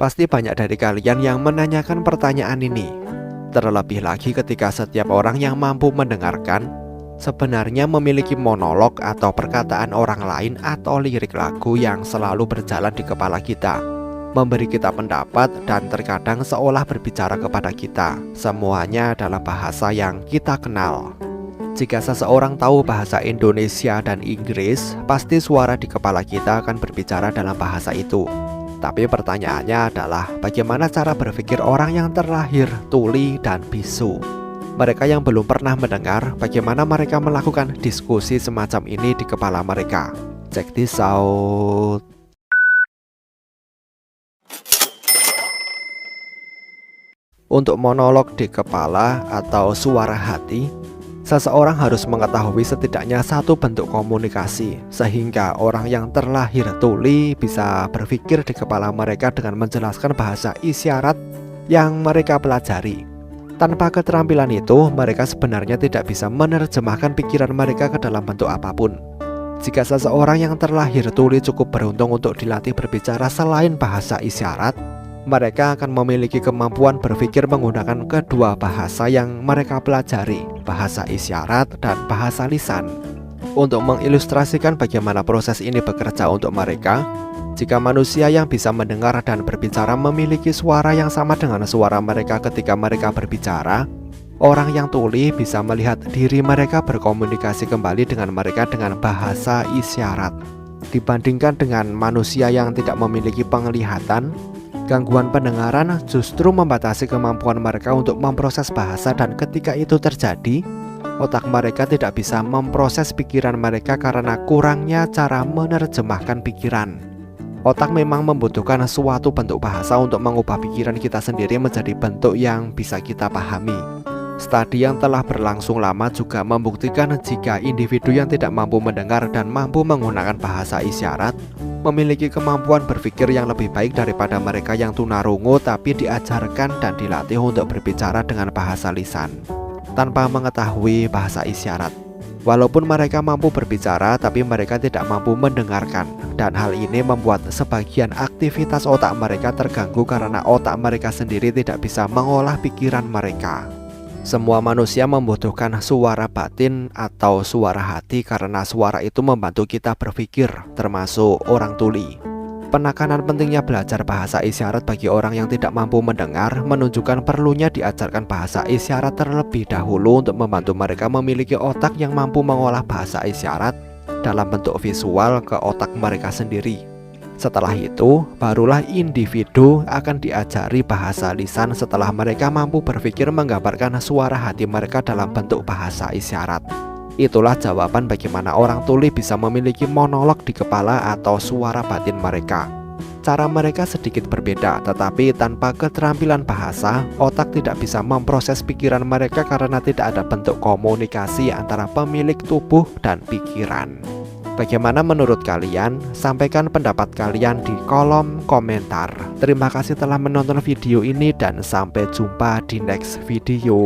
Pasti banyak dari kalian yang menanyakan pertanyaan ini. Terlebih lagi ketika setiap orang yang mampu mendengarkan sebenarnya memiliki monolog atau perkataan orang lain atau lirik lagu yang selalu berjalan di kepala kita, memberi kita pendapat dan terkadang seolah berbicara kepada kita. Semuanya adalah bahasa yang kita kenal. Jika seseorang tahu bahasa Indonesia dan Inggris, pasti suara di kepala kita akan berbicara dalam bahasa itu. Tapi pertanyaannya adalah bagaimana cara berpikir orang yang terlahir tuli dan bisu? Mereka yang belum pernah mendengar bagaimana mereka melakukan diskusi semacam ini di kepala mereka. Check this out. Untuk monolog di kepala atau suara hati, seseorang harus mengetahui setidaknya satu bentuk komunikasi, sehingga orang yang terlahir tuli bisa berpikir di kepala mereka dengan menjelaskan bahasa isyarat yang mereka pelajari. Tanpa keterampilan itu, mereka sebenarnya tidak bisa menerjemahkan pikiran mereka ke dalam bentuk apapun. Jika seseorang yang terlahir tuli cukup beruntung untuk dilatih berbicara selain bahasa isyarat, mereka akan memiliki kemampuan berpikir menggunakan kedua bahasa yang mereka pelajari, bahasa isyarat dan bahasa lisan. Untuk mengilustrasikan bagaimana proses ini bekerja untuk mereka, jika manusia yang bisa mendengar dan berbicara memiliki suara yang sama dengan suara mereka ketika mereka berbicara, orang yang tuli bisa melihat diri mereka berkomunikasi kembali dengan mereka dengan bahasa isyarat. Dibandingkan dengan manusia yang tidak memiliki penglihatan, gangguan pendengaran justru membatasi kemampuan mereka untuk memproses bahasa, dan ketika itu terjadi, otak mereka tidak bisa memproses pikiran mereka karena kurangnya cara menerjemahkan pikiran. Otak memang membutuhkan suatu bentuk bahasa untuk mengubah pikiran kita sendiri menjadi bentuk yang bisa kita pahami. Studi yang telah berlangsung lama juga membuktikan jika individu yang tidak mampu mendengar dan mampu menggunakan bahasa isyarat memiliki kemampuan berpikir yang lebih baik daripada mereka yang tunarungu tapi diajarkan dan dilatih untuk berbicara dengan bahasa lisan tanpa mengetahui bahasa isyarat. Walaupun mereka mampu berbicara, tapi mereka tidak mampu mendengarkan, dan hal ini membuat sebagian aktivitas otak mereka terganggu karena otak mereka sendiri tidak bisa mengolah pikiran mereka. Semua manusia membutuhkan suara batin atau suara hati karena suara itu membantu kita berpikir, termasuk orang tuli. Penekanan pentingnya belajar bahasa isyarat bagi orang yang tidak mampu mendengar menunjukkan perlunya diajarkan bahasa isyarat terlebih dahulu untuk membantu mereka memiliki otak yang mampu mengolah bahasa isyarat dalam bentuk visual ke otak mereka sendiri. Setelah itu, barulah individu akan diajari bahasa lisan setelah mereka mampu berpikir menggambarkan suara hati mereka dalam bentuk bahasa isyarat. Itulah jawaban bagaimana orang tuli bisa memiliki monolog di kepala atau suara batin mereka. Cara mereka sedikit berbeda, tetapi tanpa keterampilan bahasa, otak tidak bisa memproses pikiran mereka karena tidak ada bentuk komunikasi antara pemilik tubuh dan pikiran. Bagaimana menurut kalian? Sampaikan pendapat kalian di kolom komentar. Terima kasih telah menonton video ini dan sampai jumpa di next video.